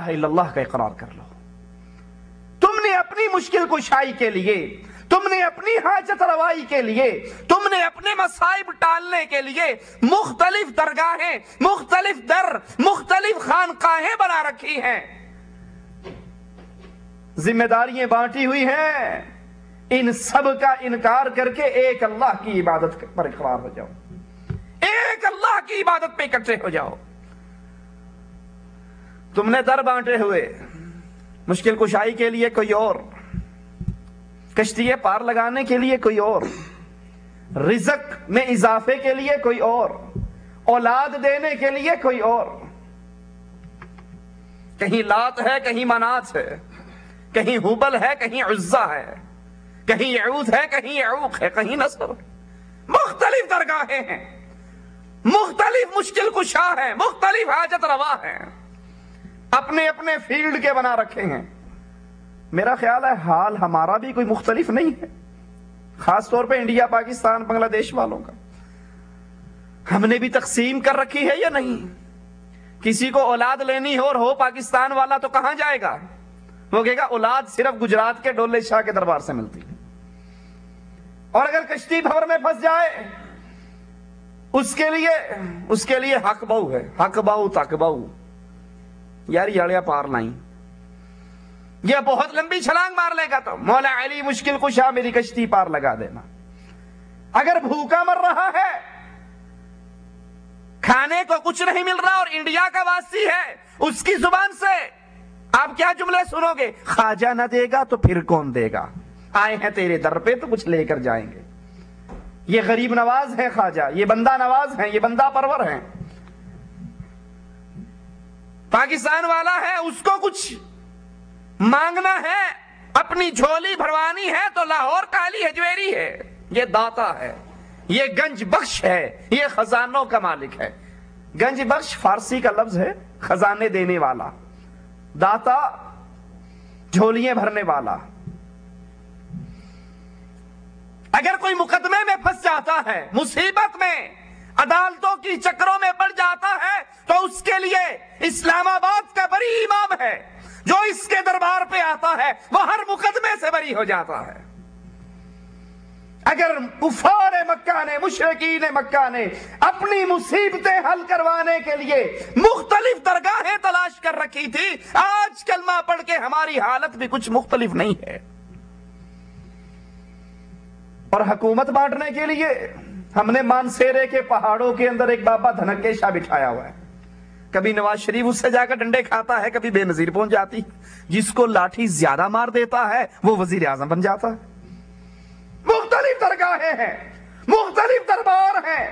الا اللہ کا اقرار کر لو. تم نے اپنی مشکل کشائی کے لیے، تم نے اپنی حاجت روائی کے لیے، تم نے اپنے مصائب ٹالنے کے لیے مختلف درگاہیں، مختلف در، مختلف خانقاہیں بنا رکھی ہیں، ذمہ داریاں بانٹی ہوئی ہیں. ان سب کا انکار کر کے ایک اللہ کی عبادت پر اقرار ہو جاؤ، ایک اللہ کی عبادت پہ اکٹھے ہو جاؤ. تم نے در بانٹے ہوئے، مشکل کشائی کے لیے کوئی اور، کشتی پار لگانے کے لیے کوئی اور، رزق میں اضافے کے لیے کوئی اور، اولاد دینے کے لیے کوئی اور. کہیں لات ہے، کہیں منات ہے، کہیں حبل ہے، کہیں عزا ہے، کہیں یعوث ہے، کہیں یعوق ہے، کہیں نصر. مختلف درگاہیں ہیں، مختلف مشکل کشا ہیں، مختلف حاجت روا ہیں، اپنے اپنے فیلڈ کے بنا رکھے ہیں. میرا خیال ہے حال ہمارا بھی کوئی مختلف نہیں ہے، خاص طور پہ انڈیا، پاکستان، بنگلہ دیش والوں کا. ہم نے بھی تقسیم کر رکھی ہے یا نہیں؟ کسی کو اولاد لینی ہو اور ہو پاکستان والا تو کہاں جائے گا؟ وہ کہے گا اولاد صرف گجرات کے ڈولے شاہ کے دربار سے ملتی ہے. اور اگر کشتی بھور میں پھنس جائے اس کے لیے حق بہو ہے، حق بہو تک بہو. یار یاڑیا پار لائیں، یہ بہت لمبی چھلانگ مار لے گا تو مولا علی مشکل کشا میری کشتی پار لگا دینا. اگر بھوکا مر رہا ہے، کھانے کو کچھ نہیں مل رہا اور انڈیا کا واسی ہے، اس کی زبان سے آپ کیا جملے سنو گے؟ خواجہ نہ دے گا تو پھر کون دے گا؟ آئے ہیں تیرے در پہ تو کچھ لے کر جائیں گے. یہ غریب نواز ہے خواجہ، یہ بندہ نواز ہے، یہ بندہ پرور ہے. پاکستان والا ہے، اس کو کچھ مانگنا ہے، اپنی جھولی بھروانی ہے تو لاہور کالی ہجویری ہے. یہ داتا ہے، یہ گنج بخش ہے، یہ خزانوں کا مالک ہے. گنج بخش فارسی کا لفظ ہے، خزانے دینے والا. داتا جھولیاں بھرنے والا. اگر کوئی مقدمے میں پھنس جاتا ہے، مصیبت میں، عدالتوں کی چکروں میں پڑ جاتا ہے، تو اس کے لیے اسلام آباد کا بری امام ہے جو اس کے دربار پہ آتا ہے، وہ ہر مقدمے سے بری ہو جاتا ہے. اگر کفار مکہ نے، مشرکین مکہ نے اپنی مصیبتیں حل کروانے کے لیے مختلف درگاہیں تلاش کر رکھی تھی، آج کلمہ پڑھ کے ہماری حالت بھی کچھ مختلف نہیں ہے. اور حکومت بانٹنے کے لیے ہم نے مانسیرے کے پہاڑوں کے اندر ایک بابا دھنکے شاہ بٹھایا ہوا ہے. کبھی نواز شریف اس سے جا کر ڈنڈے کھاتا ہے، کبھی بے نظیر پہنچ جاتی. جس کو لاٹھی زیادہ مار دیتا ہے وہ وزیر اعظم بن جاتا ہے. مختلف درگاہیں ہیں، مختلف دربار ہیں،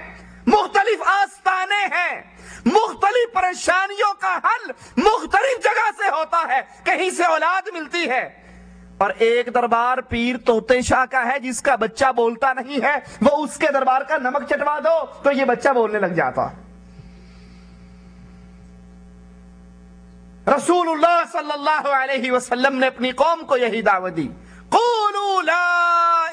مختلف آستانے ہیں، مختلف پریشانیوں کا حل مختلف جگہ سے ہوتا ہے. کہیں سے اولاد ملتی ہے، اور ایک دربار پیر طوطے شاہ کا ہے جس کا بچہ بولتا نہیں ہے، وہ اس کے دربار کا نمک چٹوا دو تو یہ بچہ بولنے لگ جاتا. رسول اللہ صلی اللہ علیہ وسلم نے اپنی قوم کو یہی دعوت دی، قولوا لا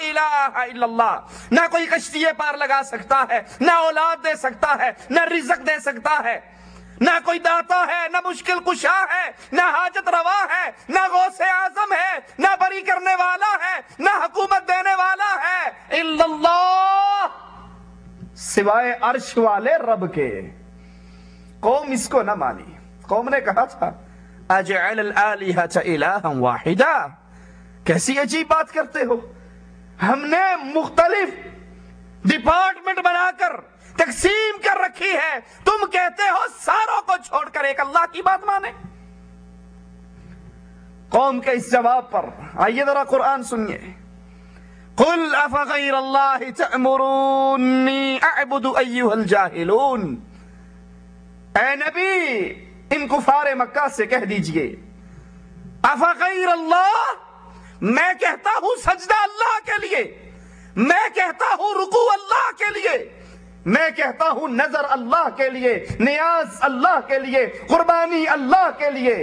الہ الا اللہ. نہ کوئی کشتی پار لگا سکتا ہے، نہ اولاد دے سکتا ہے، نہ رزق دے سکتا ہے، نہ کوئی داتا ہے، نہ مشکل کشا ہے، نہ حاجت روا ہے، نہ غوث اعظم ہے، نہ بری کرنے والا ہے، نہ حکومت دینے والا ہے، الا اللہ، سوائے عرش والے رب کے. قوم اس کو نہ مانی. قوم نے کہا تھا اجعل الآلہۃ الہا واحدا. کیسی عجیب بات کرتے ہو، ہم نے مختلف ڈپارٹمنٹ بنا کر تقسیم کر رکھی ہے، تم کہتے ہو ساروں کو چھوڑ کر ایک اللہ کی بات مانے. قوم کے اس جواب پر آئیے ذرا قرآن سنیے. قل افغیر اللہ تأمرونی اعبد ایھا الجاہلون. اے نبی ان کفار مکہ سے کہہ دیجئے، افغیر اللہ، میں کہتا ہوں سجدہ اللہ کے لیے، میں کہتا ہوں رکوع اللہ کے لیے، میں کہتا ہوں نظر اللہ کے لیے، نیاز اللہ کے لیے، قربانی اللہ کے لیے،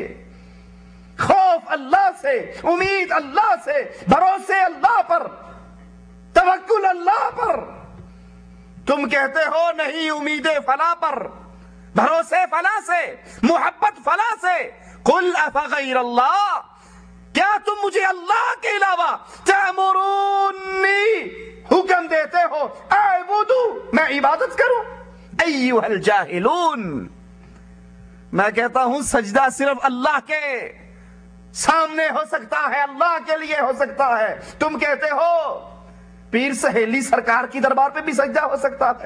خوف اللہ سے، امید اللہ سے، بھروسے اللہ پر، توکل اللہ پر. تم کہتے ہو نہیں، امید فلاں پر، بھروسے فلاں سے، محبت فلاں سے، قل افغیر اللہ، کیا تم مجھے اللہ کے علاوہ تأمرونی حکم دیتے ہو اعبدو میں عبادت کروں؟ ایھا الجاہلون، میں کہتا ہوں سجدہ صرف اللہ کے سامنے ہو سکتا ہے، اللہ کے لیے ہو سکتا ہے۔ تم کہتے ہو پیر سہیلی سرکار کی دربار پہ بھی سجدہ ہو سکتا ہے،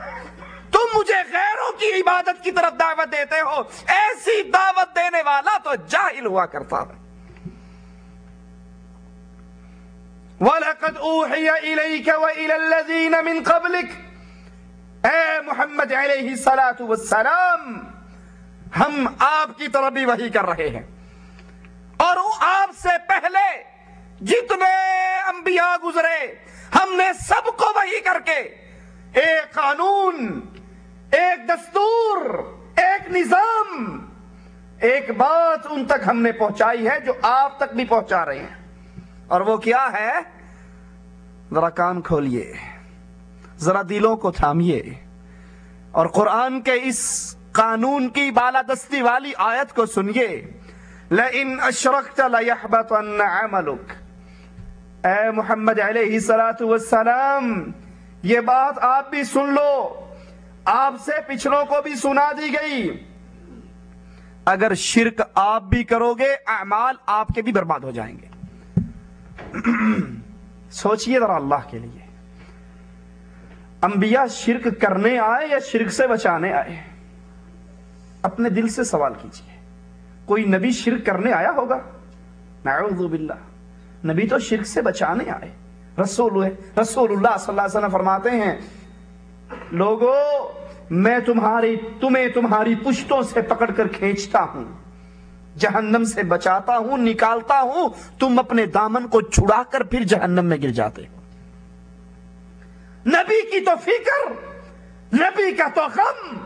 تم مجھے غیروں کی عبادت کی طرف دعوت دیتے ہو۔ ایسی دعوت دینے والا تو جاہل ہوا کرتا ہے۔ وَلَقَدْ أُوحِيَ إِلَيْكَ وَإِلَى الَّذِينَ مِن قَبْلِكَ، اے محمد علیہ الصلوۃ والسلام، ہم آپ کی طرف بھی وحی کر رہے ہیں، اور آپ سے پہلے جتنے انبیاء گزرے ہم نے سب کو وحی کر کے ایک قانون، ایک دستور، ایک نظام، ایک بات ان تک ہم نے پہنچائی ہے جو آپ تک بھی پہنچا رہے ہیں۔ اور وہ کیا ہے؟ ذرا کان کھولیے، ذرا دلوں کو تھامیے، اور قرآن کے اس قانون کی بالادستی والی آیت کو سنیے۔ لَإِنْ أَشْرَكْتَ لَيَحْبَطَنَّ عَمَلُكَ، اے محمد علیہ الصلوۃ والسلام، یہ بات آپ بھی سن لو، آپ سے پچھلوں کو بھی سنا دی گئی۔ اگر شرک آپ بھی کرو گے اعمال آپ کے بھی برباد ہو جائیں گے۔ سوچئے ذرا اللہ کے لیے، انبیاء شرک کرنے آئے یا شرک سے بچانے آئے؟ اپنے دل سے سوال کیجئے، کوئی نبی شرک کرنے آیا ہوگا؟ نعوذ باللہ، نبی تو شرک سے بچانے آئے۔ رسول اللہ صلی اللہ علیہ وسلم فرماتے ہیں، لوگو میں تمہیں تمہاری پشتوں سے پکڑ کر کھینچتا ہوں، جہنم سے بچاتا ہوں، نکالتا ہوں، تم اپنے دامن کو چھڑا کر پھر جہنم میں گر جاتے ہو۔ نبی کی تو فکر، نبی کا تو غم۔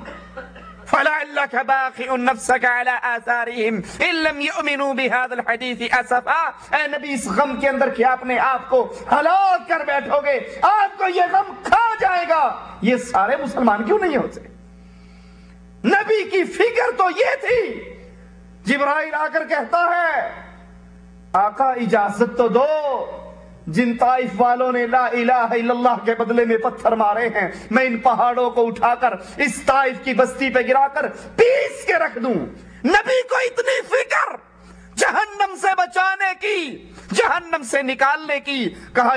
فَلَعَلَّكَ بَاخِعٌ نَفْسَكَ عَلَىٰ آثَارِهِمْ إِن لَّمْ يُؤْمِنُوا بِهَٰذَا الْحَدِيثِ أَسَفًا، اے نبی اس غم کے اندر کہ اپنے آپ کو ہلاک کر بیٹھو گے، آپ کو یہ غم کھا جائے گا، یہ سارے مسلمان کیوں نہیں ہوتے؟ نبی کی فکر تو یہ تھی۔ جبرائیل آ کر کہتا ہے، آقا اجازت تو دو، جن طائف والوں نے لا الہ الا اللہ کے بدلے میں پتھر مارے ہیں، میں ان پہاڑوں کو اٹھا کر اس طائف کی بستی پہ گرا کر پیس کے رکھ دوں۔ نبی کو اتنی فکر جہنم سے بچانے کی، جہنم سے نکالنے کی۔ کہا